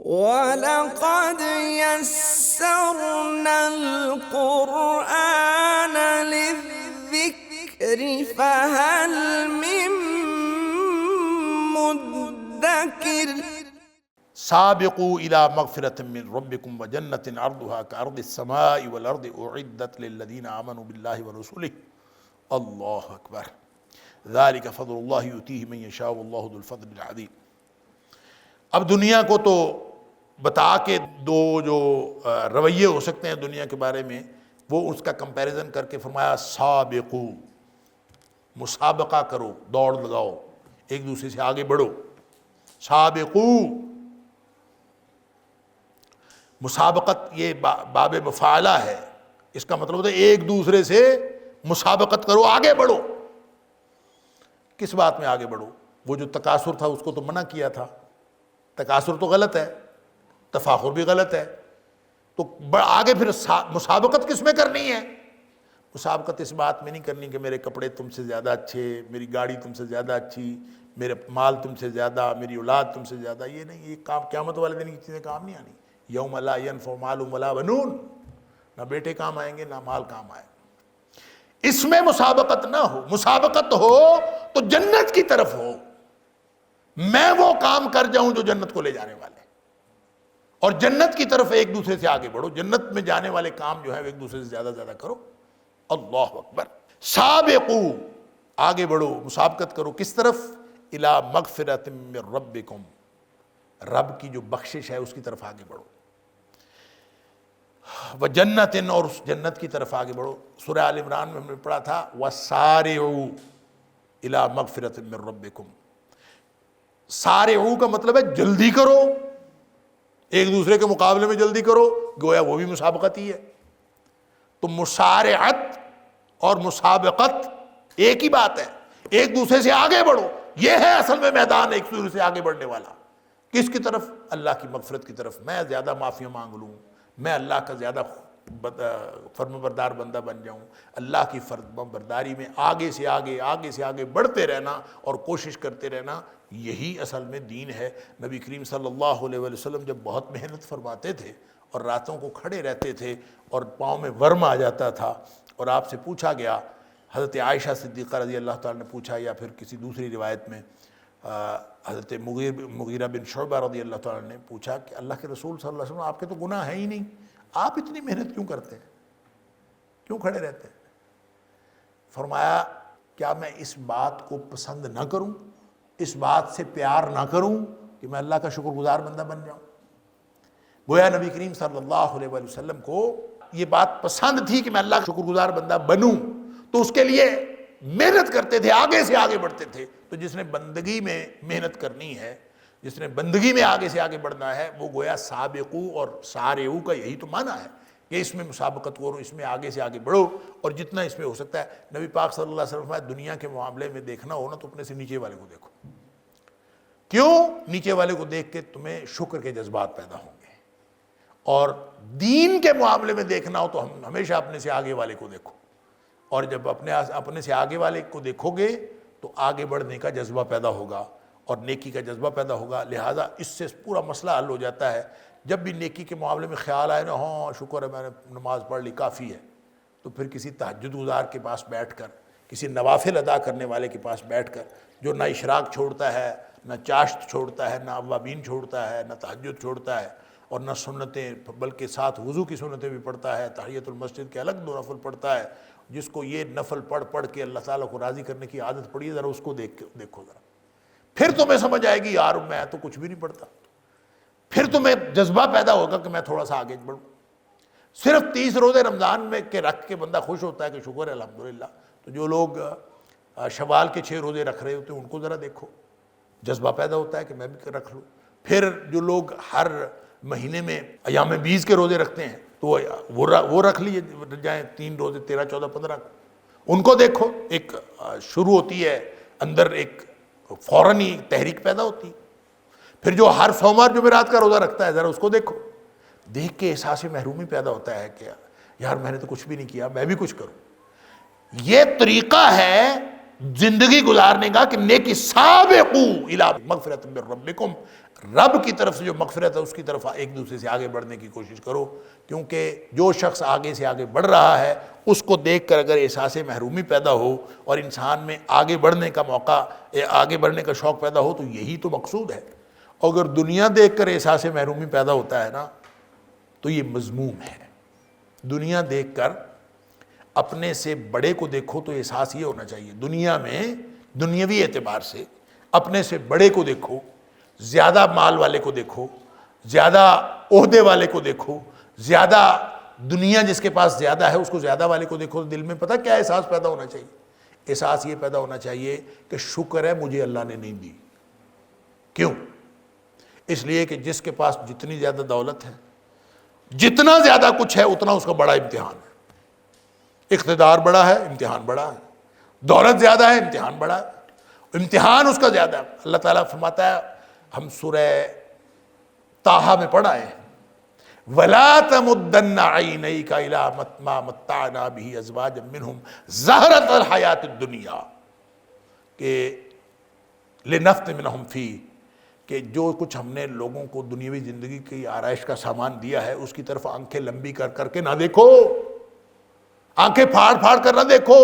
وَلَقَدْ يَسَّرْنَا الْقُرْآنَ لِلذِّكْرِ فَهَلْ مِن مُّدَّكِرٍ سابقوا الى مغفرۃ من ربکم وجنۃ عرضها كعرض السماء والارض اعدت للذین آمنوا باللہ ورسولہ اللہ اکبر ذلک فضل اللہ یؤتیہ من یشاء واللہ ذو الفضل العظیم۔ اب دنیا کو تو بتا کے دو جو رویے ہو سکتے ہیں دنیا کے بارے میں، وہ اس کا کمپیریزن کر کے فرمایا سابقو، مسابقہ کرو، دوڑ لگاؤ، ایک دوسرے سے آگے بڑھو۔ سابقو مسابقت یہ باب مفاعلہ ہے، اس کا مطلب ہوتا ہے ایک دوسرے سے مسابقت کرو، آگے بڑھو۔ کس بات میں آگے بڑھو؟ وہ جو تکاثر تھا اس کو تو منع کیا تھا، تکاثر تو غلط ہے، تفاخر بھی غلط ہے، تو آگے پھر مسابقت کس میں کرنی ہے؟ مسابقت اس بات میں نہیں کرنی کہ میرے کپڑے تم سے زیادہ اچھے، میری گاڑی تم سے زیادہ اچھی، میرے مال تم سے زیادہ، میری اولاد تم سے زیادہ۔ یہ نہیں، یہ کام قیامت والے دن کی چیزیں کام نہیں آنی۔ یوم لا ینفع مال ولا بنون، نہ بیٹے کام آئیں گے نہ مال کام آئے۔ اس میں مسابقت نہ ہو، مسابقت ہو تو جنت کی طرف ہو، میں وہ کام کر جاؤں جو جنت کو لے جانے والے، اور جنت کی طرف ایک دوسرے سے آگے بڑھو، جنت میں جانے والے کام جو ہے ایک دوسرے سے زیادہ زیادہ کرو۔ اللہ اکبر۔ سابقو، آگے بڑھو، مسابقت کرو، کس طرف؟ الی مغفرۃ من ربکم، رب کی جو بخشش ہے اس کی طرف آگے بڑھو، وجنت، اور اس جنت کی طرف آگے بڑھو۔ سورہ آل عمران میں ہم نے پڑھا تھا وسارعوا الی مغفرۃ من ربکم۔ سارعوا کا مطلب ہے جلدی کرو، ایک دوسرے کے مقابلے میں جلدی کرو، گویا وہ بھی مسابقت ہی ہے۔ تو مسارعت اور مسابقت ایک ہی بات ہے، ایک دوسرے سے آگے بڑھو، یہ ہے اصل میں میدان ایک دوسرے سے آگے بڑھنے والا۔ کس کی طرف؟ اللہ کی مغفرت کی طرف۔ میں زیادہ معافیاں مانگ لوں، میں اللہ کا زیادہ فرمانبردار بندہ بن جاؤں، اللہ کی فرمانبرداری میں آگے سے آگے بڑھتے رہنا اور کوشش کرتے رہنا، یہی اصل میں دین ہے۔ نبی کریم صلی اللہ علیہ وسلم جب بہت محنت فرماتے تھے اور راتوں کو کھڑے رہتے تھے اور پاؤں میں ورم آ جاتا تھا، اور آپ سے پوچھا گیا، حضرت عائشہ صدیقہ رضی اللہ تعالیٰ نے پوچھا، یا پھر کسی دوسری روایت میں حضرت مغیرہ بن شعبہ رضی اللہ تعالیٰ نے پوچھا کہ اللہ کے رسول صلی اللہ علیہ وسلم، آپ کے تو گناہ ہے ہی نہیں، آپ اتنی محنت کیوں کرتے ہیں، کیوں کھڑے رہتے ہیں؟ فرمایا کیا میں اس بات کو پسند نہ کروں، اس بات سے پیار نہ کروں کہ میں اللہ کا شکر گزار بندہ بن جاؤں؟ گویا نبی کریم صلی اللہ علیہ وسلم کو یہ بات پسند تھی کہ میں اللہ کا شکر گزار بندہ بنوں، تو اس کے لیے محنت کرتے تھے، آگے سے آگے بڑھتے تھے۔ تو جس نے بندگی میں محنت کرنی ہے، جس نے بندگی میں آگے سے آگے بڑھنا ہے، وہ گویا سابقو اور سارعو کا یہی تو معنی ہے کہ اس میں مسابقت کرو، اس میں آگے سے آگے بڑھو، اور جتنا اس میں ہو سکتا ہے۔ نبی پاک صلی اللہ علیہ وسلم فرمایا دنیا کے معاملے میں دیکھنا ہو نا تو اپنے سے نیچے والے کو دیکھو۔ کیوں؟ نیچے والے کو دیکھ کے تمہیں شکر کے جذبات پیدا ہوں گے، اور دین کے معاملے میں دیکھنا ہو تو ہم ہمیشہ اپنے سے آگے والے کو دیکھو، اور جب اپنے سے آگے والے کو دیکھو گے تو آگے بڑھنے کا جذبہ پیدا ہوگا اور نیکی کا جذبہ پیدا ہوگا۔ لہٰذا اس سے پورا مسئلہ حل ہو جاتا ہے۔ جب بھی نیکی کے معاملے میں خیال آئے نا، ہاں شکر ہے میں نے نماز پڑھ لی، کافی ہے، تو پھر کسی تہجد گزار کے پاس بیٹھ کر، کسی نوافل ادا کرنے والے کے پاس بیٹھ کر، جو نہ اشراق چھوڑتا ہے، نہ چاشت چھوڑتا ہے، نہ اوابین چھوڑتا ہے، نہ تہجد چھوڑتا ہے، اور نہ سنتیں، بلکہ ساتھ وضو کی سنتیں بھی پڑھتا ہے، تحیۃ المسجد کے الگ 2 نفل پڑھتا ہے، جس کو یہ نفل پڑھ کے اللہ تعالیٰ کو راضی کرنے کی عادت پڑی ہے، ذرا اس کو دیکھو ذرا، پھر تمہیں سمجھ آئے گی یار میں تو کچھ بھی نہیں پڑھتا، پھر تمہیں جذبہ پیدا ہوگا کہ میں تھوڑا سا آگے بڑھوں۔ صرف 30 روزے رمضان میں کے رکھ کے بندہ خوش ہوتا ہے کہ شکر ہے الحمدللہ، تو جو لوگ شوال کے 6 روزے رکھ رہے ہوتے ہیں ان کو ذرا دیکھو، جذبہ پیدا ہوتا ہے کہ میں بھی رکھ لوں۔ پھر جو لوگ ہر مہینے میں ایام بیز کے روزے رکھتے ہیں تو وہ رکھ لیے جائیں، 3 روزے 13، 14، 15، ان کو دیکھو، ایک شروع ہوتی ہے اندر، ایک فوراً ہی تحریک پیدا ہوتی۔ پھر جو ہر سوموار جمعرات کا روزہ رکھتا ہے ذرا اس کو دیکھو، دیکھ کے احساس محرومی پیدا ہوتا ہے کہ یار میں نے تو کچھ بھی نہیں کیا، میں بھی کچھ کروں۔ یہ طریقہ ہے زندگی گزارنے کا کہ نیکی، سابقو الی مغفرۃ من ربکم، رب کی طرف سے جو مغفرت ہے اس کی طرف ایک دوسرے سے آگے بڑھنے کی کوشش کرو، کیونکہ جو شخص آگے سے آگے بڑھ رہا ہے اس کو دیکھ کر اگر احساس محرومی پیدا ہو اور انسان میں آگے بڑھنے کا موقع، آگے بڑھنے کا شوق پیدا ہو، تو یہی تو مقصود ہے۔ اگر دنیا دیکھ کر احساس محرومی پیدا ہوتا ہے نا تو یہ مذموم ہے۔ دنیا دیکھ کر اپنے سے بڑے کو دیکھو تو احساس یہ ہونا چاہیے، دنیا میں دنیاوی اعتبار سے اپنے سے بڑے کو دیکھو، زیادہ مال والے کو دیکھو، زیادہ عہدے والے کو دیکھو، زیادہ دنیا جس کے پاس زیادہ ہے اس کو زیادہ والے کو دیکھو، تو دل میں پتہ کیا احساس پیدا ہونا چاہیے؟ احساس یہ پیدا ہونا چاہیے کہ شکر ہے مجھے اللہ نے نہیں دی۔ کیوں؟ اس لیے کہ جس کے پاس جتنی زیادہ دولت ہے، جتنا زیادہ کچھ ہے، اتنا اس کا بڑا امتحان ہے۔ اقتدار بڑا ہے، امتحان بڑا ہے۔ دولت زیادہ ہے، امتحان بڑا ہے، امتحان اس کا زیادہ ہے۔ اللہ تعالیٰ فرماتا ہے، ہم سورہ طٰہٰ میں پڑھا ہے، وَلَا تَمُدَّنَّ عَيْنَيْكَ إِلَىٰ مَا مَتَّعْنَا بِهِ أَزْوَاجًا مِّنْهُمْ زَهْرَةَ الْحَيَاةِ الدُّنْيَا، کہ لِنَفْتِنَهُمْ فِيهِ، کہ جو کچھ ہم نے لوگوں کو دنیاوی زندگی کی آرائش کا سامان دیا ہے اس کی طرف آنکھیں لمبی کر کر کے نہ دیکھو، آنکھیں پھاڑ پھاڑ کر نہ دیکھو۔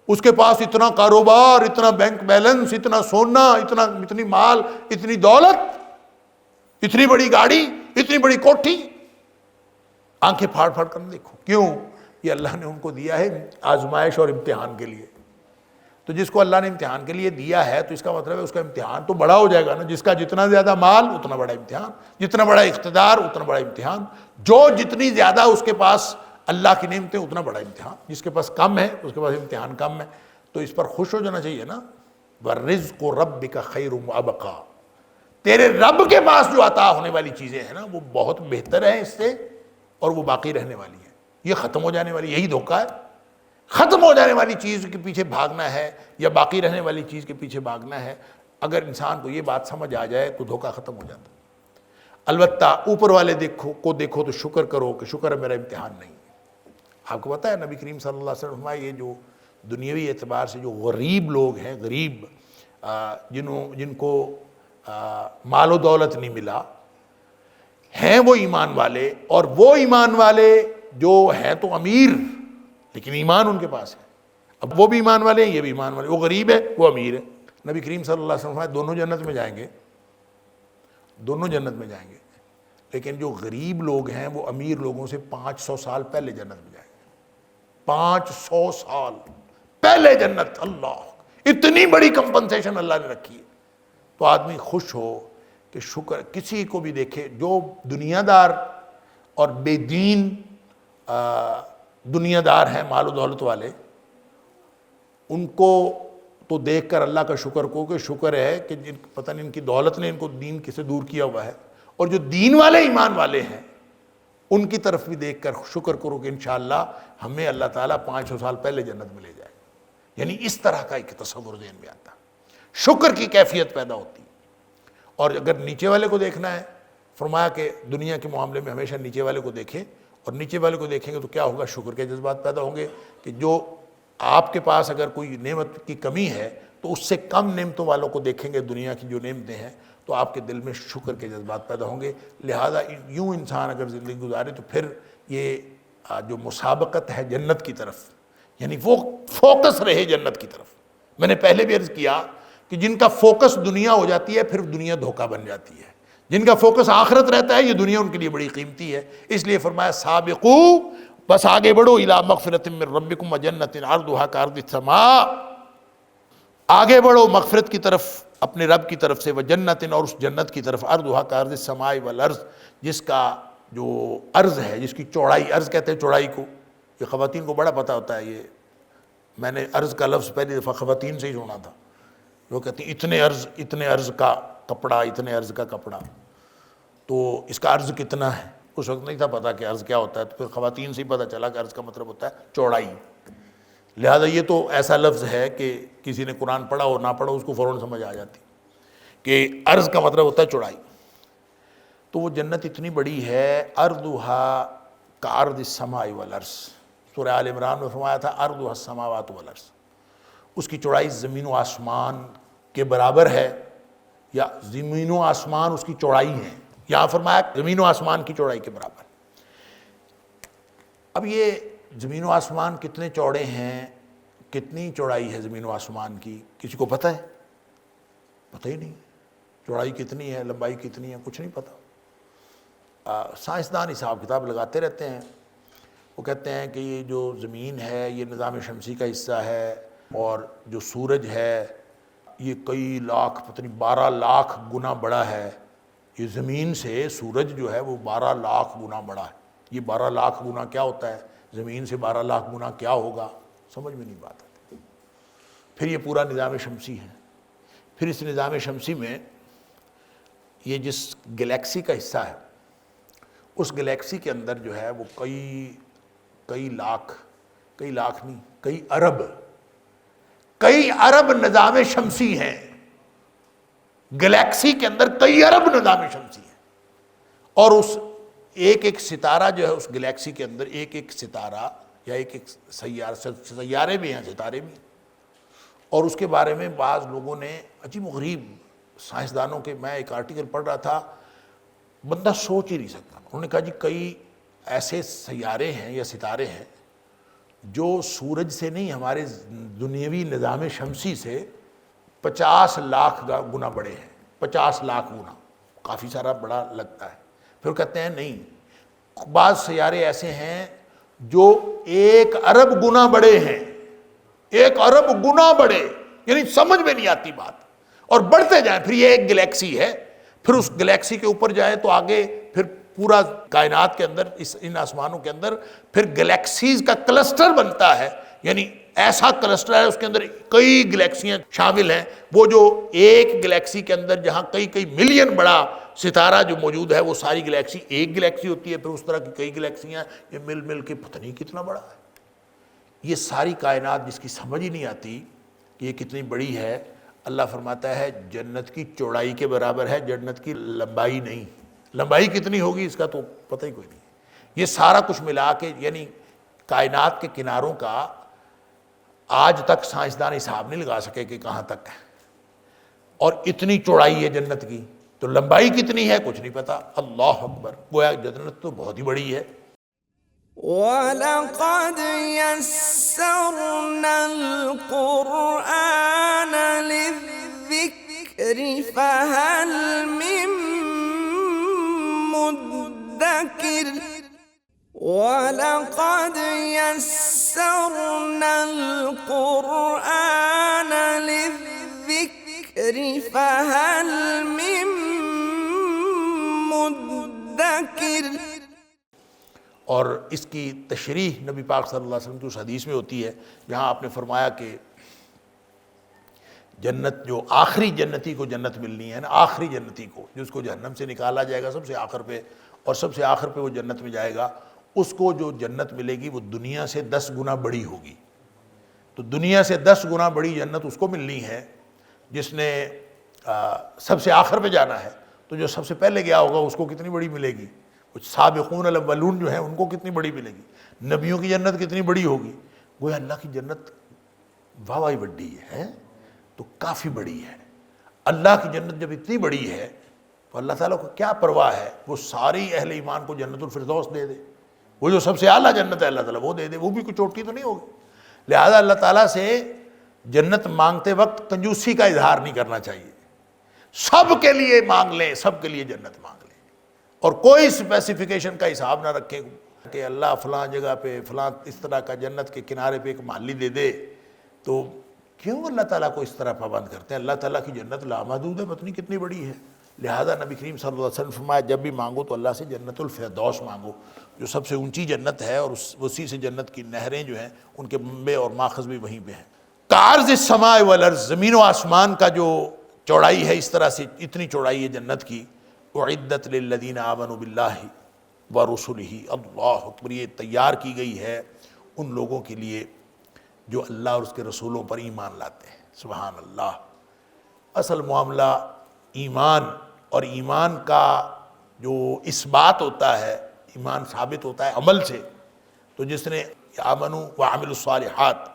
اس کے پاس اتنا کاروبار، اتنا بینک بیلنس، اتنا سونا، اتنی مال، اتنی دولت، اتنی بڑی گاڑی، اتنی بڑی کوٹھی، آنکھیں پھاڑ پھاڑ کر نہ دیکھو۔ کیوں؟ یہ اللہ نے ان کو دیا ہے آزمائش اور امتحان کے لیے۔ تو جس کو اللہ نے امتحان کے لیے دیا ہے تو اس کا مطلب ہے اس کا امتحان تو بڑا ہو جائے گا نا۔ جس کا جتنا زیادہ مال اتنا بڑا امتحان، جتنا بڑا اقتدار اتنا بڑا امتحان، جو جتنی زیادہ اس کے پاس اللہ کی نعمتیں اتنا بڑا امتحان، جس کے پاس کم ہے اس کے پاس امتحان کم ہے، تو اس پر خوش ہو جانا چاہیے نا۔ وَالرِّزْقُ رَبِّكَ خَيْرٌ وَأَبْقَىٰ، تیرے رب کے پاس جو عطا ہونے والی چیزیں ہیں نا وہ بہت بہتر ہیں اس سے، اور وہ باقی رہنے والی ہیں۔ یہ ختم ہو جانے والی، یہی دھوکہ ہے۔ ختم ہو جانے والی چیز کے پیچھے بھاگنا ہے یا باقی رہنے والی چیز کے پیچھے بھاگنا ہے، اگر انسان کو یہ بات سمجھ آ جائے تو دھوکہ ختم ہو جاتا ہے۔ البتہ اوپر والے کو دیکھو تو شکر کرو کہ شکر ہے میرا امتحان نہیں۔ آپ کو پتہ ہے نبی کریم صلی اللہ علیہ وسلم فرمایا، یہ جو دنیاوی اعتبار سے جو غریب لوگ ہیں، غریب جن کو مال و دولت نہیں ملا، ہیں وہ ایمان والے، اور وہ ایمان والے جو ہیں تو امیر لیکن ایمان ان کے پاس ہے۔ اب وہ بھی ایمان والے ہیں، یہ بھی ایمان والے، وہ غریب ہے، وہ امیر ہے۔ نبی کریم صلی اللہ علیہ وسلم فرمایا دونوں جنت میں جائیں گے، دونوں جنت میں جائیں گے، لیکن جو غریب لوگ ہیں وہ امیر لوگوں سے 500 سال پہلے جنت میں جائیں گے۔ 500 سال پہلے جنت! اللہ، اتنی بڑی کمپنسیشن اللہ نے رکھی ہے۔ تو آدمی خوش ہو کہ شکر، کسی کو بھی دیکھے جو دنیا دار اور بے دین دنیا دار ہیں، مال و دولت والے، ان کو تو دیکھ کر اللہ کا شکر کو کہ شکر ہے کہ پتہ نہیں ان کی دولت نے ان کو دین سے دور کیا ہوا ہے، اور جو دین والے ایمان والے ہیں ان کی طرف بھی دیکھ کر شکر کرو کہ انشاءاللہ ہمیں اللہ تعالیٰ 500 سال پہلے جنت میں لے جائے۔ یعنی اس طرح کا ایک تصور ذہن میں آتا، شکر کی کیفیت پیدا ہوتی۔ اور اگر نیچے والے کو دیکھنا ہے، فرمایا کہ دنیا کے معاملے میں ہمیشہ نیچے والے کو دیکھیں، اور نیچے والے کو دیکھیں گے تو کیا ہوگا؟ شکر کے جذبات پیدا ہوں گے، کہ جو آپ کے پاس اگر کوئی نعمت کی کمی ہے تو اس سے کم نعمتوں والوں کو دیکھیں گے، دنیا کی جو نعمتیں ہیں، تو آپ کے دل میں شکر کے جذبات پیدا ہوں گے۔ لہذا یوں انسان اگر زندگی گزارے تو پھر یہ جو مسابقت ہے جنت کی طرف، یعنی وہ فوکس رہے جنت کی طرف۔ میں نے پہلے بھی عرض کیا کہ جن کا فوکس دنیا ہو جاتی ہے پھر دنیا دھوکہ بن جاتی ہے، جن کا فوکس آخرت رہتا ہے یہ دنیا ان کے لیے بڑی قیمتی ہے۔ اس لیے فرمایا سابقو، بس آگے بڑھو، الی مغفرۃ من ربکم وجنۃ عرضھا کعرض السماء، آگے بڑھو مغفرت کی طرف اپنے رب کی طرف سے، وجنۃ، اور اس جنت کی طرف، عرضھا کعرض السماء والارض، جس کا جو عرض ہے، جس کی چوڑائی، عرض کہتے ہیں چوڑائی کو، یہ خواتین کو بڑا پتہ ہوتا ہے۔ یہ میں نے عرض کا لفظ پہلی دفعہ خواتین سے ہی سنا تھا، وہ کہتی ہیں اتنے عرض کا کپڑا، اتنے عرض کا کپڑا، تو اس کا عرض کتنا ہے؟ اس وقت نہیں تھا پتا کہ عرض کیا ہوتا ہے، تو پھر خواتین سے ہی پتہ چلا کہ عرض کا مطلب ہوتا ہے چوڑائی۔ لہذا یہ تو ایسا لفظ ہے کہ کسی نے قرآن پڑھا اور نہ پڑھا اس کو فوراً سمجھ آ جاتی کہ عرض کا مطلب ہوتا ہے چوڑائی۔ تو وہ جنت اتنی بڑی ہے، عرضھا کعرض السماء والارض، سورہ آل عمران میں فرمایا تھا عرضھا السماوات والارض، اس کی چوڑائی زمین و آسمان کے برابر ہے، یا زمین و آسمان اس کی چوڑائی ہے، یہاں فرمایا زمین و آسمان کی چوڑائی کے برابر۔ اب یہ زمین و آسمان کتنے چوڑے ہیں، کتنی چوڑائی ہے زمین و آسمان کی، کسی کو پتہ ہے؟ پتہ ہی نہیں، چوڑائی کتنی ہے، لمبائی کتنی ہے، کچھ نہیں پتہ۔ سائنسدان حساب کتاب لگاتے رہتے ہیں، وہ کہتے ہیں کہ یہ جو زمین ہے یہ نظام شمسی کا حصہ ہے، اور جو سورج ہے یہ کئی لاکھ، پتہ نہیں 12 لاکھ گنا بڑا ہے، یہ زمین سے سورج جو ہے وہ 12 لاکھ گنا بڑا ہے۔ یہ 12 لاکھ گنا کیا ہوتا ہے، زمین سے 12 لاکھ گنا کیا ہوگا، سمجھ میں نہیں بات آتی۔ پھر یہ پورا نظام شمسی ہے، پھر اس نظام شمسی میں یہ جس گلیکسی کا حصہ ہے، اس گلیکسی کے اندر جو ہے وہ کئی لاکھ نہیں، کئی ارب نظام شمسی ہیں، گلیکسی کے اندر کئی ارب نظام شمسی ہیں، اور اس ایک ستارہ جو ہے اس گلیکسی کے اندر ایک ستارہ یا ایک سیارے بھی ہیں، ستارے بھی ہیں، اور اس کے بارے میں بعض لوگوں نے عجیب و غریب سائنسدانوں کے، میں ایک آرٹیکل پڑھ رہا تھا، بندہ سوچ ہی نہیں سکتا، انہوں نے کہا جی کئی ایسے سیارے ہیں یا ستارے ہیں جو سورج سے نہیں، ہمارے دنیاوی نظام شمسی سے 50 لاکھ گنا بڑے ہیں، 50 لاکھ گنا، کافی سارا بڑا لگتا ہے۔ پھر کہتے ہیں نہیں، بعض سیارے ایسے ہیں جو 1 ارب گنا بڑے ہیں، 1 ارب گنا بڑے، یعنی سمجھ میں نہیں آتی بات، اور بڑھتے جائیں، پھر یہ ایک گلیکسی ہے، پھر اس گلیکسی کے اوپر جائیں تو آگے پھر پورا کائنات کے اندر، ان آسمانوں کے اندر پھر گلیکسیز کا کلسٹر بنتا ہے، یعنی ایسا کلسٹر ہے اس کے اندر کئی گلیکسیاں شامل ہیں، وہ جو ایک گلیکسی کے اندر جہاں کئی ملین بڑا ستارہ جو موجود ہے، وہ ساری گلیکسی ایک گلیکسی ہوتی ہے، پھر اس طرح کی کئی گلیکسیاں، یہ مل کے پتہ نہیں کتنا بڑا ہے۔ یہ ساری کائنات جس کی سمجھ ہی نہیں آتی کہ یہ کتنی بڑی ہے، اللہ فرماتا ہے جنت کی چوڑائی کے برابر ہے، جنت کی لمبائی نہیں۔ لمبائی کتنی ہوگی اس کا تو پتہ ہی کوئی نہیں۔ یہ سارا کچھ ملا کے، یعنی کائنات کے کناروں کا آج تک سائنسدان حساب نہیں لگا سکے کہ کہاں تک ہے، اور اتنی چوڑائی ہے جنت کی، تو لمبائی کتنی ہے کچھ نہیں پتا۔ اللہ اکبر، گویا جنت تو بہت ہی بڑی ہے۔ وَلَقَدْ يَسَّرْنَا الْقُرْآنَ لِلذِّكْرِ فَهَلْ مِن مُّدَّكِرٍ وَلَقَدْ يَسَّرْنَا الْقُرْآنَ لِلذِّكْرِ فَهَلْ مِن مُّدَّكِرٍ۔ اور اس کی تشریح نبی پاک صلی اللہ علیہ وسلم کی اس حدیث میں ہوتی ہے جہاں آپ نے فرمایا کہ جنت، جو آخری جنتی کو جنت ملنی ہے نا، آخری جنتی کو جس کو جہنم سے نکالا جائے گا سب سے آخر پہ، اور سب سے آخر پہ وہ جنت میں جائے گا، اس کو جو جنت ملے گی وہ دنیا سے 10 گنا بڑی ہوگی۔ تو دنیا سے 10 گنا بڑی جنت اس کو ملنی ہے جس نے سب سے آخر پہ جانا ہے، تو جو سب سے پہلے گیا ہوگا اس کو کتنی بڑی ملے گی؟ کچھ سابقون الاولون جو ہیں ان کو کتنی بڑی ملے گی؟ نبیوں کی جنت کتنی بڑی ہوگی؟ گویا اللہ کی جنت واہ بڑی ہے، تو کافی بڑی ہے۔ اللہ کی جنت جب اتنی بڑی ہے تو اللہ تعالیٰ کو کیا پرواہ ہے، وہ ساری اہل ایمان کو جنت الفردوس دے دے، وہ جو سب سے اعلیٰ جنت ہے اللہ تعالیٰ وہ دے دے، وہ بھی کوئی چوٹی تو نہیں ہوگی۔ لہذا اللہ تعالیٰ سے جنت مانگتے وقت کنجوسی کا اظہار نہیں کرنا چاہیے، سب کے لیے مانگ لیں، سب کے لیے جنت مانگ لیں، اور کوئی اسپیسیفیکیشن کا حساب نہ رکھیں کہ اللہ فلاں جگہ پہ فلاں اس طرح کا جنت کے کنارے پہ ایک محلی دے دے، تو کیوں اللہ تعالیٰ کو اس طرح پابند کرتے ہیں؟ اللہ تعالیٰ کی جنت لامحدود ہے، پتہ نہیں کتنی بڑی ہے۔ لہذا نبی کریم صلی اللہ علیہ وسلم فرمایا جب بھی مانگو تو اللہ سے جنت الفردوس مانگو، جو سب سے اونچی جنت ہے، اور اسی سے جنت کی نہریں جو ہیں ان کے منبع اور ماخذ بھی وہیں پہ ہیں۔ کعرض السماء والارض، زمین و آسمان کا جو چوڑائی ہے، اس طرح سے اتنی چوڑائی ہے جنت کی۔ اعدت للذین آمنوا باللہ ورسلہ، اللہ اکبر، یہ تیار کی گئی ہے ان لوگوں کے لیے جو اللہ اور اس کے رسولوں پر ایمان لاتے ہیں۔ سبحان اللہ۔ اصل معاملہ ایمان، اور ایمان کا جو اثبات ہوتا ہے، ایمان ثابت ہوتا ہے عمل سے۔ تو جس نے آمنوا وعملوا الصالحات،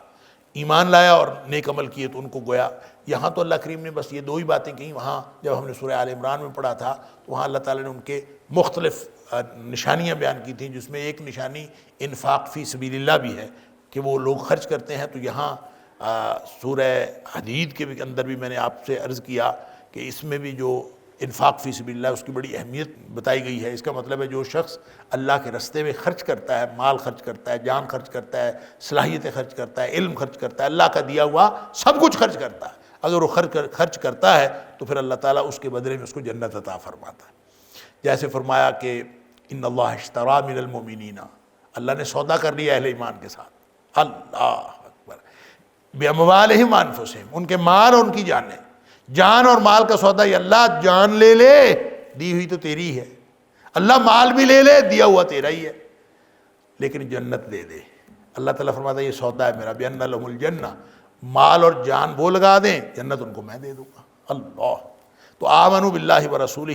ایمان لایا اور نیک عمل کیے تو ان کو گویا یہاں تو اللہ کریم نے بس یہ دو ہی باتیں کہیں، وہاں جب ہم نے سورہ آل عمران میں پڑھا تھا تو وہاں اللہ تعالیٰ نے ان کے مختلف نشانیاں بیان کی تھیں، جس میں ایک نشانی انفاق فی سبیل اللہ بھی ہے کہ وہ لوگ خرچ کرتے ہیں۔ تو یہاں سورہ حدید کے بھی اندر بھی میں نے آپ سے عرض کیا کہ اس میں بھی جو انفاق فی سبیل اللہ اس کی بڑی اہمیت بتائی گئی ہے۔ اس کا مطلب ہے جو شخص اللہ کے رستے میں خرچ کرتا ہے، مال خرچ کرتا ہے، جان خرچ کرتا ہے، صلاحیتیں خرچ کرتا ہے، علم خرچ کرتا ہے، اللہ کا دیا ہوا سب کچھ خرچ کرتا ہے، اگر وہ خرچ کرتا ہے تو پھر اللہ تعالیٰ اس کے بدلے میں اس کو جنت عطا فرماتا ہے۔ جیسے فرمایا کہ ان اللہ اشتری من المؤمنین، اللہ نے سودا کر لیا اہل ایمان کے ساتھ، اللہ اکبر، باموالہم انفسہم، ان کے مال اور ان کی جانیں، جان اور مال کا سودا، یہ اللہ جان لے لے دی ہوئی تو تیری ہے، اللہ مال بھی لے لے دیا ہوا تیرا ہی ہے، لیکن جنت دے دے۔ اللہ تعالیٰ فرماتا ہے یہ سودا ہے میرا، بِأَنَّ لَهُمُ الْجَنَّةَ، مال اور جان وہ لگا دیں، جنت ان کو میں دے دوں گا۔ اللہ تو آمنوا باللہ ورسولہ،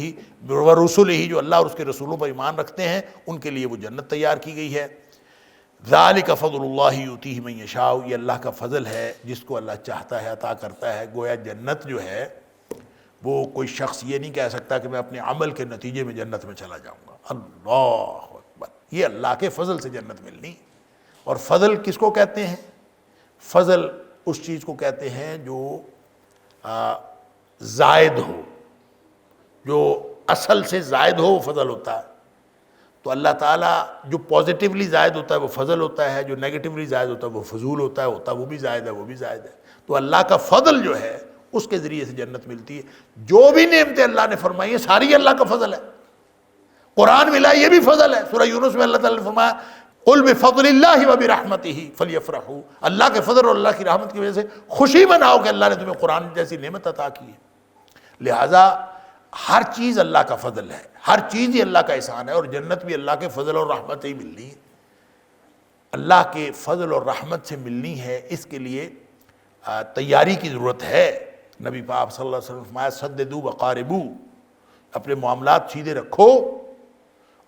ورسولہ، جو اللہ اور اس کے رسولوں پر ایمان رکھتے ہیں ان کے لیے وہ جنت تیار کی گئی ہے۔ ذالک فضل اللہ یؤتیہ من یشاء، یہ اللہ کا فضل ہے جس کو اللہ چاہتا ہے عطا کرتا ہے۔ گویا جنت جو ہے وہ کوئی شخص یہ نہیں کہہ سکتا کہ میں اپنے عمل کے نتیجے میں جنت میں چلا جاؤں گا۔ اللہ اکبر، یہ اللہ کے فضل سے جنت ملنی۔ اور فضل کس کو کہتے ہیں؟ فضل اس چیز کو کہتے ہیں جو زائد ہو، جو اصل سے زائد ہو وہ فضل ہوتا ہے۔ تو اللہ تعالیٰ جو پازیٹیولی زائد ہوتا ہے وہ فضل ہوتا ہے، جو نیگیٹیولی زائد ہوتا ہے وہ فضول ہوتا ہے وہ بھی زائد ہے، وہ بھی زائد ہے۔ تو اللہ کا فضل جو ہے اس کے ذریعے سے جنت ملتی ہے۔ جو بھی نعمتیں اللہ نے فرمائی ہیں ساری اللہ کا فضل ہے۔ قرآن ملا یہ بھی فضل ہے۔ سورہ یونس میں اللہ تعالیٰ نے فرمایا قُلْ بِفَضْلِ اللَّهِ وَبِرَحْمَتِهِ فَلْيَفْرَحُوا، اللہ کے فضل اور اللہ کی رحمت کی وجہ سے خوشی مناؤ کہ اللہ نے تمہیں قرآن جیسی نعمت عطا کی ہے۔ لہٰذا ہر چیز اللہ کا فضل ہے، ہر چیز ہی اللہ کا احسان ہے، اور جنت بھی اللہ کے فضل اور رحمت سے ہی ملنی ہے۔ اللہ کے فضل اور رحمت سے ملنی ہے، اس کے لیے تیاری کی ضرورت ہے۔ نبی پاک صلی اللہ علیہ وسلم فرمایا سددوا وقاربوا، اپنے معاملات سیدھے رکھو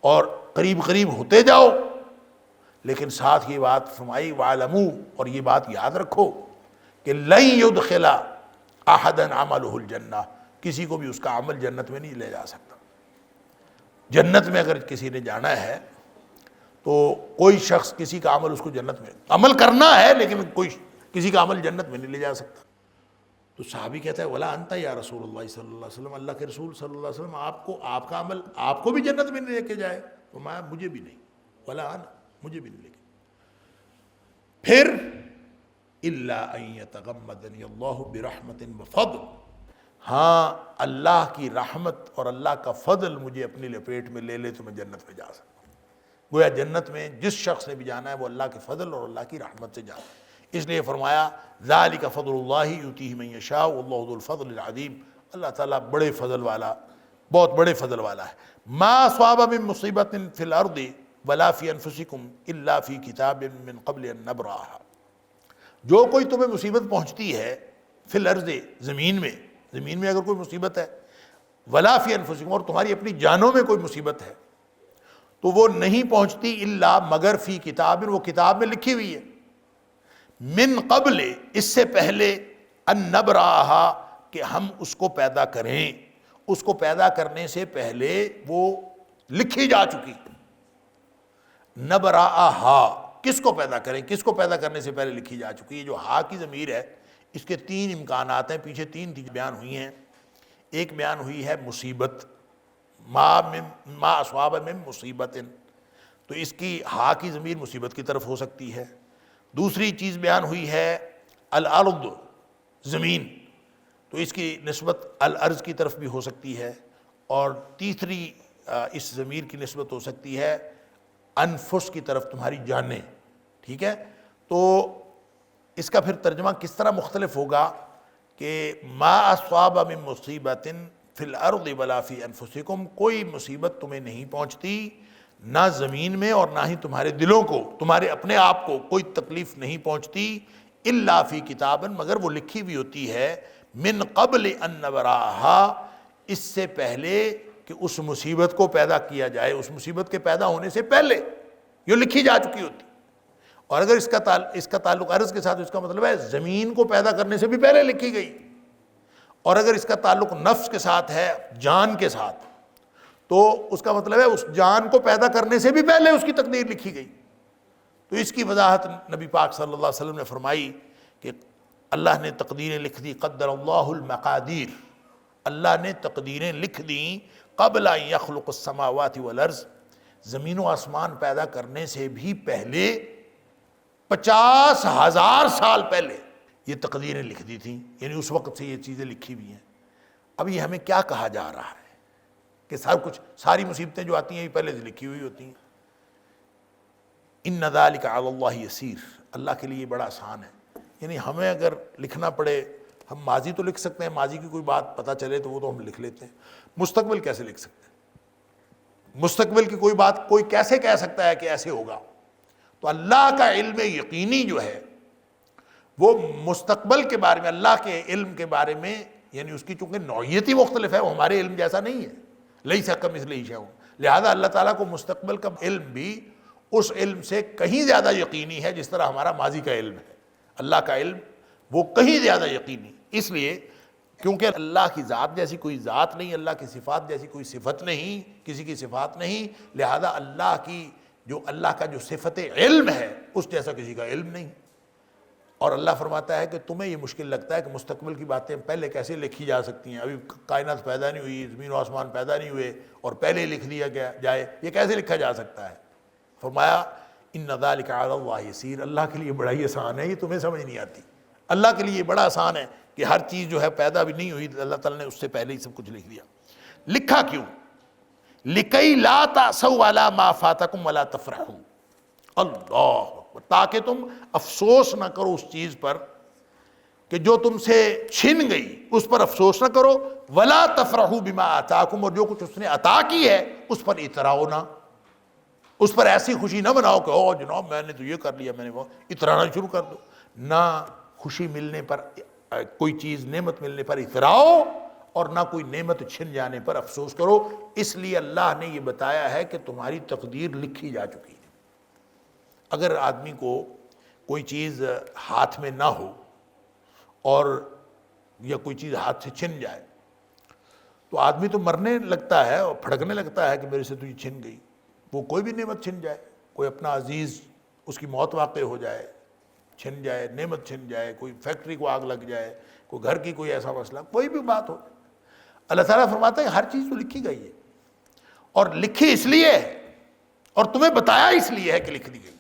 اور قریب قریب ہوتے جاؤ، لیکن ساتھ یہ بات فرمائی وَاعْلَمُوا، اور یہ بات یاد رکھو کہ لَن يُدْخِلَ أَحَدًا عَمَلُهُ الْجَنَّةَ، کسی کو بھی اس کا عمل جنت میں نہیں لے جا سکتا۔ جنت میں اگر کسی نے جانا ہے تو کوئی شخص کسی کا عمل اس کو جنت میں عمل کرنا ہے، لیکن کوئی کسی کا عمل جنت میں نہیں لے جا سکتا۔ تو صحابی کہتا ہے وَلَا أَنْتَ يَا رسول اللہ صلی اللہ علیہ وسلم، اللہ کے رسول صلی اللہ علیہ وسلم آپ کا عمل آپ کو بھی جنت میں نہیں لے کے جائے؟ فرمایا مجھے بھی نہیں، وَلَا أَنَا، مجھے بھی نہیں لے کے۔ پھر إِلَّا أَن يَتَغَمَّدَنِيَ اللَّهُ بِرَحْمَةٍ وَفَضْلٍ، ہاں اللہ کی رحمت اور اللہ کا فضل مجھے اپنی لپیٹ میں لے لے تو میں جنت میں جا سکتا ہوں۔ گویا جنت میں جس شخص نے بھی جانا ہے وہ اللہ کے فضل اور اللہ کی رحمت سے جانا ہے۔ اس لیے فرمایا ذالک فضل اللہ یؤتیہ من یشاء واللہ ذو الفضل العظیم، اللہ تعالیٰ بڑے فضل والا، بہت بڑے فضل والا ہے۔ ما اصاب من مصیبت فی الارض ولا فی انفسکم الا فی کتاب من قبل ان نبرأها، جو کوئی تمہیں مصیبت پہنچتی ہے فی الارض، زمین میں اگر کوئی مصیبت ہے، ولا فی انفسکم، اور تمہاری اپنی جانوں میں کوئی مصیبت ہے تو وہ نہیں پہنچتی الا مگر فی کتاب، وہ کتاب میں لکھی ہوئی ہے، من قبل، اس سے پہلے، ان نبرأها، کہ ہم اس کو پیدا کریں، اس کو پیدا کرنے سے پہلے وہ لکھی جا چکی۔ نبرأها، کس کو پیدا کریں، کس کو پیدا کرنے سے پہلے لکھی جا چکی ہے۔ جو ہا کی ضمیر ہے اس کے تین امکانات ہیں، پیچھے تین بیان ہوئی ہیں۔ ایک بیان ہوئی ہے مصیبت، ما اصاب من مصیبت، تو اس کی ہا کی ضمیر مصیبت کی طرف ہو سکتی ہے۔ دوسری چیز بیان ہوئی ہے الارض، زمین، تو اس کی نسبت الارض کی طرف بھی ہو سکتی ہے۔ اور تیسری اس ضمیر کی نسبت ہو سکتی ہے انفس کی طرف، تمہاری جانیں، ٹھیک ہے۔ تو اس کا پھر ترجمہ کس طرح مختلف ہوگا کہ ما اصاب من مصیبت فی الارض ولا فی انفسکم، کوئی مصیبت تمہیں نہیں پہنچتی، نہ زمین میں اور نہ ہی تمہارے دلوں کو، تمہارے اپنے آپ کو کوئی تکلیف نہیں پہنچتی، الا فی کتاب، مگر وہ لکھی ہوئی ہوتی ہے، من قبل ان نبرأها، اس سے پہلے کہ اس مصیبت کو پیدا کیا جائے، اس مصیبت کے پیدا ہونے سے پہلے یہ لکھی جا چکی ہوتی۔ اور اگر اس کا تعلق عرض کے ساتھ، اس کا مطلب ہے زمین کو پیدا کرنے سے بھی پہلے لکھی گئی، اور اگر اس کا تعلق نفس کے ساتھ ہے، جان کے ساتھ، تو اس کا مطلب ہے اس جان کو پیدا کرنے سے بھی پہلے اس کی تقدیر لکھی گئی۔ تو اس کی وضاحت نبی پاک صلی اللہ علیہ وسلم نے فرمائی کہ اللہ نے تقدیریں لکھ دی، قدر اللہ المقادیر، اللہ نے تقدیریں لکھ دیں قبل ان یخلق السماوات والارض، زمین و آسمان پیدا کرنے سے بھی پہلے 50,000 سال پہلے یہ تقدیریں لکھ دی تھیں، یعنی اس وقت سے یہ چیزیں لکھی ہوئی ہیں۔ اب یہ ہمیں کیا کہا جا رہا ہے کہ ساری مصیبتیں جو آتی ہیں یہ پہلے سے لکھی ہوئی ہوتی ہیں۔ ان ذلک علی اللہ یسیر، اللہ کے لیے بڑا آسان ہے، یعنی ہمیں اگر لکھنا پڑے، ہم ماضی تو لکھ سکتے ہیں، ماضی کی کوئی بات پتہ چلے تو وہ تو ہم لکھ لیتے ہیں، مستقبل کیسے لکھ سکتے ہیں؟ مستقبل کی کوئی بات کوئی کیسے کہہ سکتا ہے کہ ایسے ہوگا؟ تو اللہ کا علم یقینی جو ہے وہ مستقبل کے بارے میں، اللہ کے علم کے بارے میں، یعنی اس کی چونکہ نوعیت ہی مختلف ہے، وہ ہمارے علم جیسا نہیں ہے، لیس کمثلہ شیء، لہذا اللہ تعالیٰ کو مستقبل کا علم بھی اس علم سے کہیں زیادہ یقینی ہے جس طرح ہمارا ماضی کا علم ہے۔ اللہ کا علم وہ کہیں زیادہ یقینی، اس لیے کیونکہ اللہ کی ذات جیسی کوئی ذات نہیں، اللہ کی صفات جیسی کوئی صفت نہیں، کسی کی صفات نہیں، لہذا اللہ کا جو صفت علم ہے اس جیسا کسی کا علم نہیں۔ اور اللہ فرماتا ہے کہ تمہیں یہ مشکل لگتا ہے کہ مستقبل کی باتیں پہلے کیسے لکھی جا سکتی ہیں، ابھی کائنات پیدا نہیں ہوئی، زمین و آسمان پیدا نہیں ہوئے اور پہلے ہی لکھ دیا جائے، یہ کیسے لکھا جا سکتا ہے؟ فرمایا ان ذلک علی اللہ یسیر، اللہ کے لیے بڑا ہی آسان ہے، یہ تمہیں سمجھ نہیں آتی، اللہ کے لیے بڑا آسان ہے کہ ہر چیز جو ہے پیدا بھی نہیں ہوئی، اللہ تعالیٰ نے اس سے پہلے ہی سب کچھ لکھ دیا۔ لکھا کیوں؟ لِكَيْ لَا تَعْسَوْا عَلَىٰ مَا فَاتَكُمْ وَلَا تَفْرَحُوا، اللہ، تاکہ تم افسوس نہ کرو اس چیز پر کہ جو تم سے چھن گئی، اس پر افسوس نہ کرو، وَلَا تَفْرَحُوا بِمَا آتَاكُمْ، اور جو کچھ اس نے عطا کی ہے اس پر اتراؤ نہ، اس پر ایسی خوشی نہ بناؤ کہ او جناب میں نے تو یہ کر لیا، میں نے وہ، اترانا شروع کر دو، نہ خوشی ملنے پر، کوئی چیز نعمت ملنے پر اتراؤ، اور نہ کوئی نعمت چھن جانے پر افسوس کرو۔ اس لیے اللہ نے یہ بتایا ہے کہ تمہاری تقدیر لکھی جا چکی ہے۔ اگر آدمی کو کوئی چیز ہاتھ میں نہ ہو اور یا کوئی چیز ہاتھ سے چھن جائے تو آدمی تو مرنے لگتا ہے اور پھڑکنے لگتا ہے کہ میرے سے تو یہ چھن گئی۔ وہ کوئی بھی نعمت چھن جائے، کوئی اپنا عزیز اس کی موت واقع ہو جائے، چھن جائے، نعمت چھن جائے، کوئی فیکٹری کو آگ لگ جائے، کوئی گھر کی کوئی ایسا مسئلہ، کوئی بھی بات ہو، اللہ تعالیٰ فرماتا ہے ہر چیز تو لکھی گئی ہے، اور لکھی اس لیے ہے اور تمہیں بتایا اس لیے ہے کہ لکھ دی گئی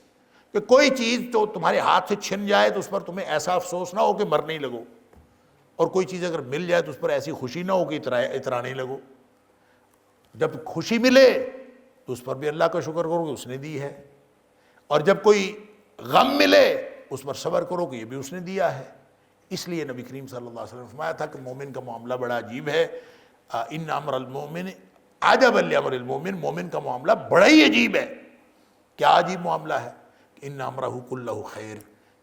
کہ کوئی چیز تو تمہارے ہاتھ سے چھن جائے تو اس پر تمہیں ایسا افسوس نہ ہو کہ مرنے ہی لگو، اور کوئی چیز اگر مل جائے تو اس پر ایسی خوشی نہ ہو کہ اترانے ہی لگو۔ جب خوشی ملے تو اس پر بھی اللہ کا شکر کرو کہ اس نے دی ہے، اور جب کوئی غم ملے اس پر صبر کرو کہ یہ بھی اس نے دیا ہے۔ اس لیے نبی کریم صلی اللہ علیہ وسلم نے فرمایا تھا کہ مومن کا معاملہ بڑا عجیب ہے، ان امر المومن عجب لامر المومن، مومن کا معاملہ بڑا ہی عجیب ہے۔ کیا عجیب معاملہ ہے؟ ان امرہ کلہ خیر،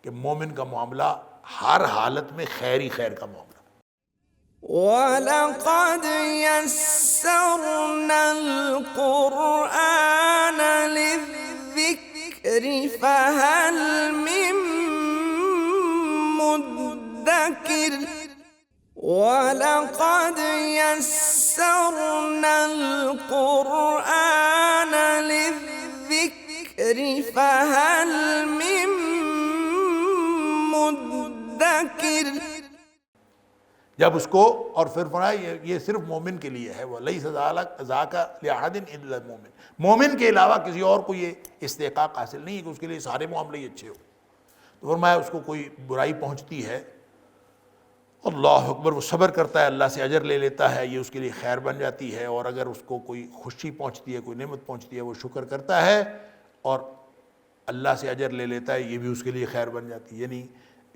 کہ مومن کا معاملہ ہر حالت میں خیر ہی خیر کا معاملہ۔ وَلَقَدْ يَسَّرْنَا الْقُرْآنَ لِلذِّكْرِ فَهَلْ مِن مُدَّكِرٍ وَلَقَدْ يَسَّرْنَا الْقُرْآنَ لِلذِّكْرِ فَهَلْ مِن مُدَّكِرٍ۔ جب اس کو، اور پھر فرمایا یہ صرف مومن کے لیے ہے، وَلَيْسَ ذَاكَ لِأَحَدٍ إِلَّا الْمُؤْمِنِ، مومن کے علاوہ کسی اور کو یہ استحقاق حاصل نہیں ہے کہ اس کے لیے سارے معاملے ہی اچھے ہو۔ تو فرمایا اس کو کوئی برائی پہنچتی ہے، اللہ اکبر، وہ صبر کرتا ہے، اللہ سے اجر لے لیتا ہے، یہ اس کے لیے خیر بن جاتی ہے، اور اگر اس کو کوئی خوشی پہنچتی ہے، کوئی نعمت پہنچتی ہے، وہ شکر کرتا ہے اور اللہ سے اجر لے لیتا ہے، یہ بھی اس کے لیے خیر بن جاتی ہے۔ یعنی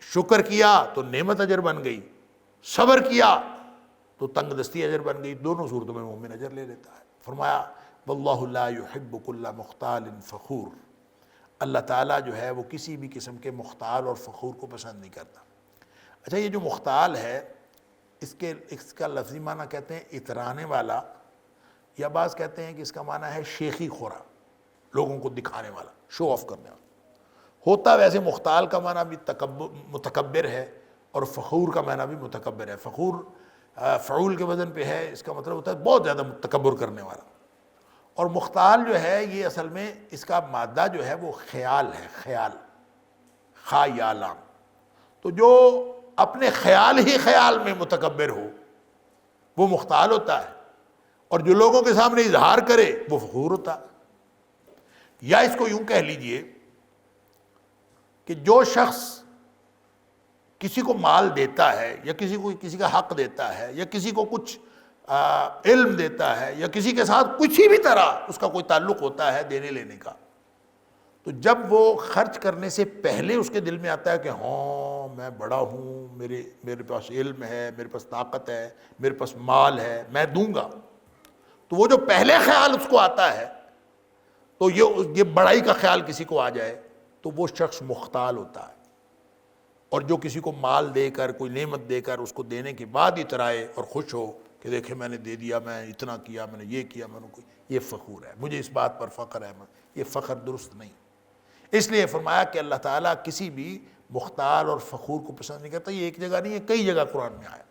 شکر کیا تو نعمت اجر بن گئی، صبر کیا تو تنگ دستی اجر بن گئی، دونوں صورتوں میں مومن اجر لے لیتا ہے۔ فرمایا واللہ لا يحب كل مختال فخور، اللہ تعالیٰ جو ہے وہ کسی بھی قسم کے مختال اور فخور کو پسند نہیں کرتا۔ اچھا، یہ جو مختال ہے اس کا لفظی معنی کہتے ہیں اترانے والا، یا بعض کہتے ہیں کہ اس کا معنی ہے شیخی خورا، لوگوں کو دکھانے والا، شو آف کرنے والا۔ ہوتا ویسے مختال کا معنی بھی متکبر ہے اور فخور کا معنی بھی متکبر ہے۔ فخور فعول کے وزن پہ ہے، اس کا مطلب ہوتا ہے بہت زیادہ تکبر کرنے والا۔ اور مختال جو ہے یہ اصل میں اس کا مادہ جو ہے وہ خیال ہے، خیال، خا یا لام۔ تو جو اپنے خیال ہی خیال میں متکبر ہو وہ مختال ہوتا ہے، اور جو لوگوں کے سامنے اظہار کرے وہ فخور ہوتا ہے۔ یا اس کو یوں کہہ لیجئے کہ جو شخص کسی کو مال دیتا ہے یا کسی کا حق دیتا ہے یا کسی کو کچھ علم دیتا ہے یا کسی کے ساتھ کسی بھی طرح اس کا کوئی تعلق ہوتا ہے دینے لینے کا، تو جب وہ خرچ کرنے سے پہلے اس کے دل میں آتا ہے کہ ہاں میں بڑا ہوں، میرے پاس علم ہے، میرے پاس طاقت ہے، میرے پاس مال ہے، میں دوں گا، تو وہ جو پہلے خیال اس کو آتا ہے تو یہ بڑائی کا خیال کسی کو آ جائے تو وہ شخص مختال ہوتا ہے۔ اور جو کسی کو مال دے کر، کوئی نعمت دے کر اس کو دینے کے بعد اترائے اور خوش ہو کہ دیکھیں میں نے دے دیا، میں اتنا کیا، میں نے یہ کیا، میں نے یہ فخور ہے، مجھے اس بات پر فخر ہے، یہ فخر درست نہیں۔ اس لیے فرمایا کہ اللہ تعالیٰ کسی بھی مختال اور فخور کو پسند نہیں کرتا۔ یہ ایک جگہ نہیں ہے، کئی جگہ قرآن میں آیا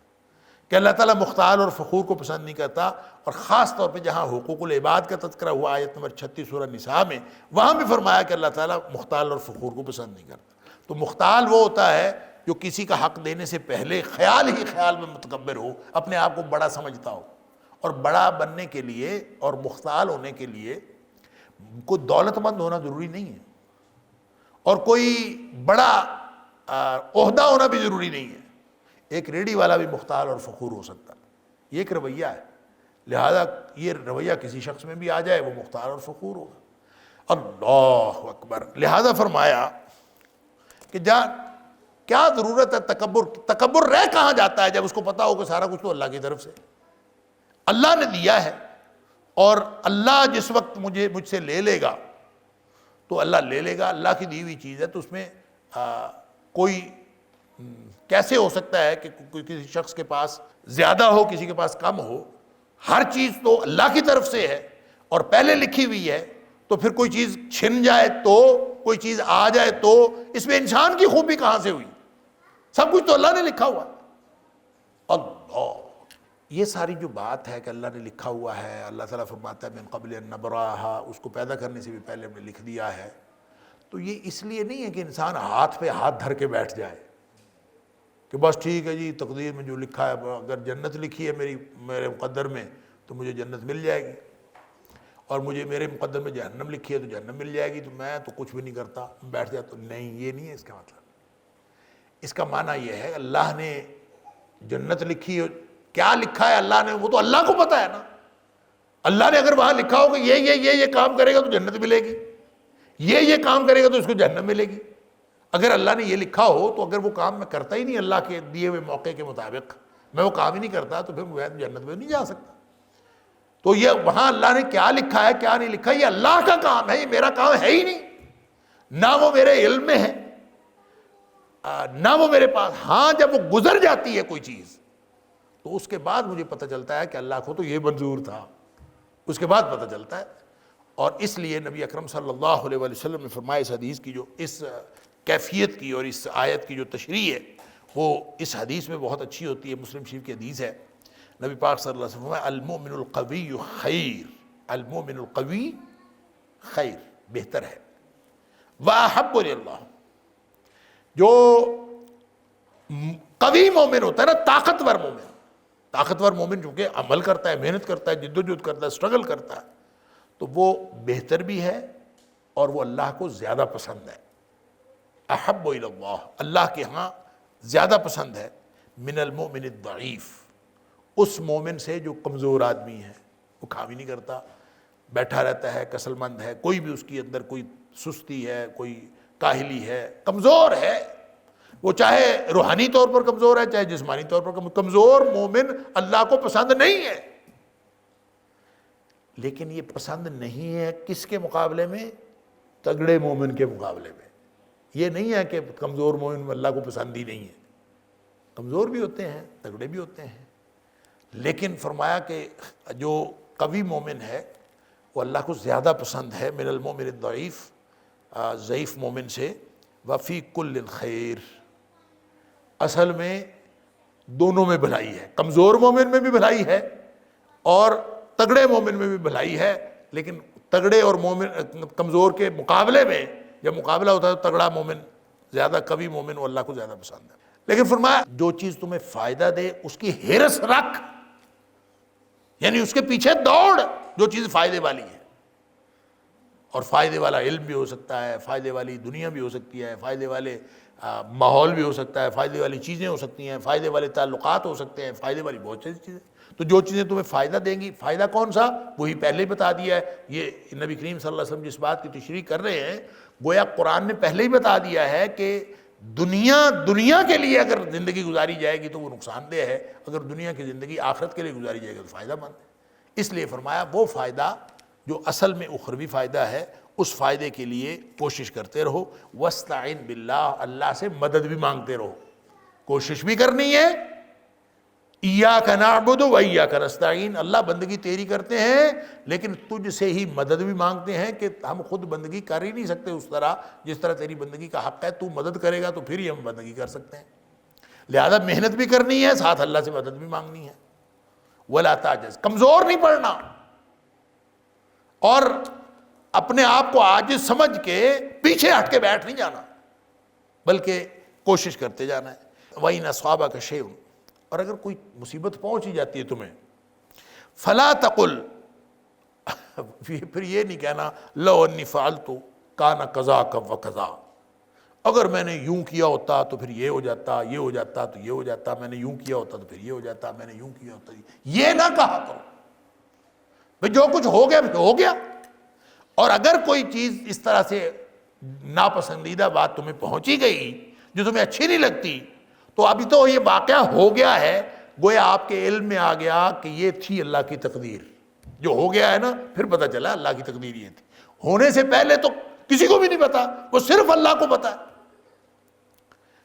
کہ اللہ تعالیٰ مختال اور فخور کو پسند نہیں کرتا، اور خاص طور پہ جہاں حقوق العباد کا تذکرہ ہوا آیت نمبر 36 سورہ نساء میں، وہاں بھی فرمایا کہ اللہ تعالیٰ مختال اور فخور کو پسند نہیں کرتا۔ تو مختال وہ ہوتا ہے جو کسی کا حق دینے سے پہلے خیال ہی خیال میں متکبر ہو، اپنے آپ کو بڑا سمجھتا ہو۔ اور بڑا بننے کے لیے اور مختال ہونے کے لیے کوئی دولت مند ہونا ضروری نہیں ہے، اور کوئی بڑا عہدہ ہونا بھی ضروری نہیں ہے۔ ایک ریڑھی والا بھی مختال اور فخور ہو سکتا ہے، یہ ایک رویہ ہے، لہذا یہ رویہ کسی شخص میں بھی آ جائے وہ مختال اور فخور ہوگا۔ اللہ اکبر۔ لہذا فرمایا کہ کیا ضرورت ہے تکبر رہ کہاں جاتا ہے جب اس کو پتا ہو کہ سارا کچھ تو اللہ کی طرف سے اللہ نے دیا ہے، اور اللہ جس وقت مجھ سے لے لے گا تو اللہ لے لے گا، اللہ کی دی ہوئی چیز ہے، تو اس میں کوئی کیسے ہو سکتا ہے کہ کسی شخص کے پاس زیادہ ہو کسی کے پاس کم ہو؟ ہر چیز تو اللہ کی طرف سے ہے اور پہلے لکھی ہوئی ہے، تو پھر کوئی چیز چھن جائے تو، کوئی چیز آ جائے تو اس میں انسان کی خوبی کہاں سے ہوئی؟ سب کچھ تو اللہ نے لکھا ہوا ہے۔ اللہ، یہ ساری جو بات ہے کہ اللہ نے لکھا ہوا ہے، اللہ تعالیٰ فرماتا ہے من قبل ان نبرأہا، اس کو پیدا کرنے سے بھی پہلے ہم نے لکھ دیا ہے، تو یہ اس لیے نہیں ہے کہ انسان ہاتھ پہ ہاتھ دھر کے بیٹھ جائے کہ بس ٹھیک ہے جی تقدیر میں جو لکھا ہے، اگر جنت لکھی ہے میرے مقدر میں تو مجھے جنت مل جائے گی، اور مجھے میرے مقدر میں جہنم لکھی ہے تو جہنم مل جائے گی، تو میں تو کچھ بھی نہیں کرتا، بیٹھ جاتا۔ نہیں، یہ نہیں ہے اس کا مطلب۔ اس کا معنی یہ ہے اللہ نے جنت لکھی ہے، کیا لکھا ہے اللہ نے وہ تو اللہ کو پتہ ہے نا۔ اللہ نے اگر وہاں لکھا ہو کہ یہ کام کرے گا تو جنت ملے گی، یہ کام کرے گا تو اس کو جہنم ملے گی، اگر اللہ نے یہ لکھا ہو تو اگر وہ کام میں کرتا ہی نہیں اللہ کے دیے ہوئے موقع کے مطابق، میں وہ کام ہی نہیں کرتا، تو پھر میں جنت میں نہیں جا سکتا۔ تو یہ وہاں اللہ نے کیا لکھا ہے کیا نہیں لکھا یہ اللہ کا کام ہے، یہ میرا کام ہے ہی نہیں، نہ وہ میرے علم میں ہے نہ وہ میرے پاس۔ ہاں جب وہ گزر جاتی ہے کوئی چیز تو اس کے بعد مجھے پتہ چلتا ہے کہ اللہ کو تو یہ منظور تھا، اس کے بعد پتہ چلتا ہے۔ اور اس لیے نبی اکرم صلی اللہ علیہ وسلم نے فرمایا اس حدیث کی جو اس کیفیت کی اور اس آیت کی جو تشریح ہے وہ اس حدیث میں بہت اچھی ہوتی ہے، مسلم شریف کی حدیث ہے۔ نبی پاک صلی اللہ علیہ وسلم فرمایا المؤمن القوی خیر، المؤمن القوی خیر، بہتر ہے، واحب اللہ۔ جو قوی مومن ہوتا ہے نا، طاقتور مومن جو کہ عمل کرتا ہے، محنت کرتا ہے، جدوجہد کرتا ہے، سٹرگل کرتا ہے، تو وہ بہتر بھی ہے اور وہ اللہ کو زیادہ پسند ہے۔ احب الی اللہ، اللہ کے ہاں زیادہ پسند ہے، من المؤمن الضعیف، اس مومن سے جو کمزور آدمی ہے، وہ کام ہی نہیں کرتا، بیٹھا رہتا ہے، کسل مند ہے، کوئی بھی اس کی اندر کوئی سستی ہے، کوئی کاہلی ہے، کمزور ہے، وہ چاہے روحانی طور پر کمزور ہے چاہے جسمانی طور پر کمزور مومن اللہ کو پسند نہیں ہے۔ لیکن یہ پسند نہیں ہے کس کے مقابلے میں؟ تگڑے مومن کے مقابلے میں۔ یہ نہیں ہے کہ کمزور مومن اللہ کو پسند ہی نہیں ہے، کمزور بھی ہوتے ہیں، تگڑے بھی ہوتے ہیں، لیکن فرمایا کہ جو قوی مومن ہے وہ اللہ کو زیادہ پسند ہے من المؤمن الضعیف، ضعیف مومن سے، وفی کل خیر، اصل میں دونوں میں بھلائی ہے، کمزور مومن میں بھی بھلائی ہے اور تگڑے مومن میں بھی بھلائی ہے، لیکن تگڑے اور مومن کمزور کے مقابلے میں جب مقابلہ ہوتا ہے تو تگڑا مومن زیادہ قوی مومن وہ اللہ کو زیادہ پسند ہے۔ لیکن فرمایا جو چیز تمہیں فائدہ دے اس کی ہرس رکھ، یعنی اس کے پیچھے دوڑ جو چیز فائدے والی ہے، اور فائدے والا علم بھی ہو سکتا ہے، فائدے والی دنیا بھی ہو سکتی ہے، فائدے والے ماحول بھی ہو سکتا ہے، فائدے والی چیزیں ہو سکتی ہیں، فائدے والے تعلقات ہو سکتے ہیں، فائدے والی بہت سی چیزیں۔ تو جو چیزیں تمہیں فائدہ دیں گی، فائدہ کون سا وہی پہلے ہی بتا دیا ہے۔ یہ نبی کریم صلی اللہ علیہ وسلم جس بات کی تشریح کر رہے ہیں گویا قرآن نے پہلے ہی بتا دیا ہے کہ دنیا کے لیے اگر زندگی گزاری جائے گی تو وہ نقصان دہ ہے، اگر دنیا کی زندگی آخرت کے لیے گزاری جائے گی تو فائدہ مند ہے۔ اس لیے فرمایا وہ فائدہ جو اصل میں اخروی فائدہ ہے اس فائدے کے لیے کوشش کرتے رہو، وَاسْتَعِنْ بِاللَّهِ، اللہ سے مدد بھی مانگتے رہو، کوشش بھی کرنی ہے۔ إِيَّاكَ نَعْبُدُ وَإِيَّاكَ نَسْتَعِينُ، اللہ بندگی تیری کرتے ہیں لیکن تجھ سے ہی مدد بھی مانگتے ہیں کہ ہم خود بندگی کر ہی نہیں سکتے اس طرح جس طرح تیری بندگی کا حق ہے، تو مدد کرے گا تو پھر ہی ہم بندگی کر سکتے ہیں، لہذا محنت بھی کرنی ہے، ساتھ اللہ سے مدد بھی مانگنی ہے۔ وَلَا تَعْجَزْ، کمزور نہیں پڑنا اور اپنے آپ کو عاجز سمجھ کے پیچھے ہٹ کے بیٹھ نہیں جانا بلکہ کوشش کرتے جانا ہے۔ وَإِنْ أَصَابَكَ شَيْءٌ، اور اگر کوئی مصیبت پہنچ ہی جاتی ہے تمہیں، فَلَا تَقُلْ، پھر یہ نہیں کہنا لَوْ أَنِّي فَعَلْتُ كَانَ كَذَاكَ وَكَذَا، اگر میں نے یوں کیا ہوتا تو پھر یہ ہو جاتا، یہ ہو جاتا تو یہ ہو جاتا، میں نے یوں کیا ہوتا تو پھر یہ ہو جاتا، میں نے یوں کیا ہوتا، یہ نہ کہا کرو بھئی جو کچھ ہو گیا ہو گیا۔ اور اگر کوئی چیز اس طرح سے ناپسندیدہ بات تمہیں پہنچی گئی جو تمہیں اچھی نہیں لگتی تو ابھی تو یہ واقعہ ہو گیا ہے، گویا آپ کے علم میں آ گیا کہ یہ تھی اللہ کی تقدیر، جو ہو گیا ہے نا پھر پتہ چلا اللہ کی تقدیر یہ تھی، ہونے سے پہلے تو کسی کو بھی نہیں پتا، وہ صرف اللہ کو پتا ہے،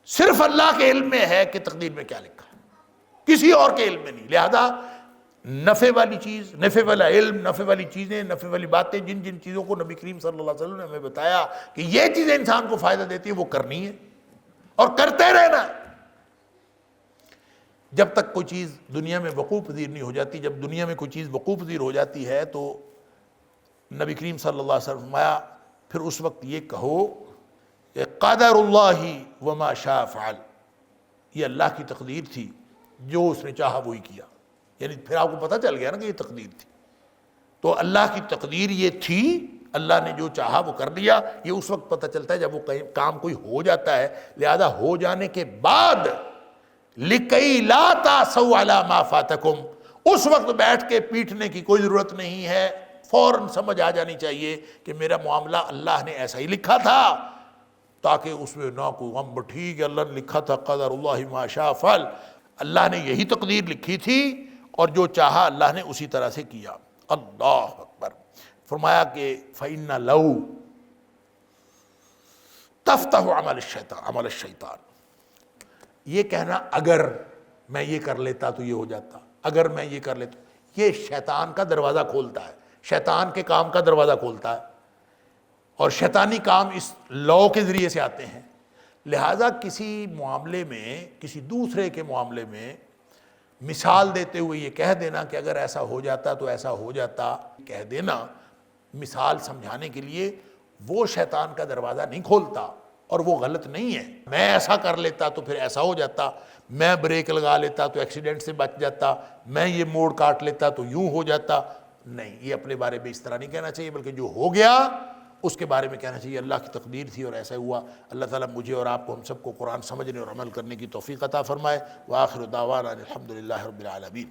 صرف اللہ کے علم میں ہے کہ تقدیر میں کیا لکھا ہے، کسی اور کے علم میں نہیں۔ لہذا نفع والی چیز، نفع والا علم، نفع والی چیزیں، نفع والی باتیں، جن جن چیزوں کو نبی کریم صلی اللہ علیہ وسلم نے ہمیں بتایا کہ یہ چیزیں انسان کو فائدہ دیتی ہیں وہ کرنی ہے اور کرتے رہنا ہے جب تک کوئی چیز دنیا میں وقوع پذیر نہیں ہو جاتی۔ جب دنیا میں کوئی چیز وقوع پذیر ہو جاتی ہے تو نبی کریم صلی اللہ علیہ وسلم فرمایا پھر اس وقت یہ کہو کہ قدر اللہ وما شاء فعل، یہ اللہ کی تقدیر تھی، جو اس نے چاہا وہی کیا، یعنی پھر آپ کو پتہ چل گیا نا کہ یہ تقدیر تھی، تو اللہ کی تقدیر یہ تھی، اللہ نے جو چاہا وہ کر دیا۔ یہ اس وقت پتہ چلتا ہے جب وہ کام کوئی ہو جاتا ہے، لہذا ہو جانے کے بعد لِكَيْ لَا تَعْسَوْا عَلَىٰ مَا فَاتَكُمْ، اس وقت بیٹھ کے پیٹنے کی کوئی ضرورت نہیں ہے، فوراً سمجھ آ جانی چاہیے کہ میرا معاملہ اللہ نے ایسا ہی لکھا تھا، تاکہ اس میں نہ کوئی غم، ٹھیک ہے اللہ نے لکھا تھا قدر اللہ ما شاء فعل، اللہ نے یہی تقدیر لکھی تھی اور جو چاہا اللہ نے اسی طرح سے کیا۔ اللہ اکبر۔ فرمایا کہ فَإِنَّ لَوْ تَفْتَحُ عَمَلَ الشَّيْطَانِ، یہ کہنا اگر میں یہ کر لیتا تو یہ ہو جاتا، اگر میں یہ کر لیتا، یہ شیطان کا دروازہ کھولتا ہے، شیطان کے کام کا دروازہ کھولتا ہے، اور شیطانی کام اس لو کے ذریعے سے آتے ہیں۔ لہٰذا کسی معاملے میں، کسی دوسرے کے معاملے میں مثال دیتے ہوئے یہ کہہ دینا کہ اگر ایسا ہو جاتا تو ایسا ہو جاتا، کہہ دینا مثال سمجھانے کے لیے، وہ شیطان کا دروازہ نہیں کھولتا اور وہ غلط نہیں ہے۔ میں ایسا کر لیتا تو پھر ایسا ہو جاتا، میں بریک لگا لیتا تو ایکسیڈنٹ سے بچ جاتا، میں یہ موڑ کاٹ لیتا تو یوں ہو جاتا، نہیں، یہ اپنے بارے میں اس طرح نہیں کہنا چاہیے، بلکہ جو ہو گیا اس کے بارے میں کہنا چاہیے اللہ کی تقدیر تھی اور ایسا ہوا۔ اللہ تعالیٰ مجھے اور آپ کو، ہم سب کو قرآن سمجھنے اور عمل کرنے کی توفیق عطا فرمائے۔ وآخر دعوانا الحمدللہ رب العالمین۔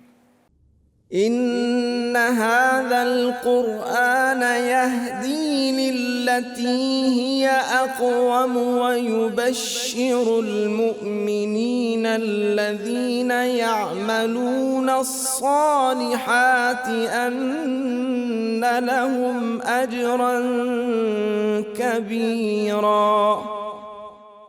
إن هذا القرآن يهدي للتي هي أقوم ويبشر المؤمنين الذين يعملون الصالحات أن لهم أجرا كبيرا۔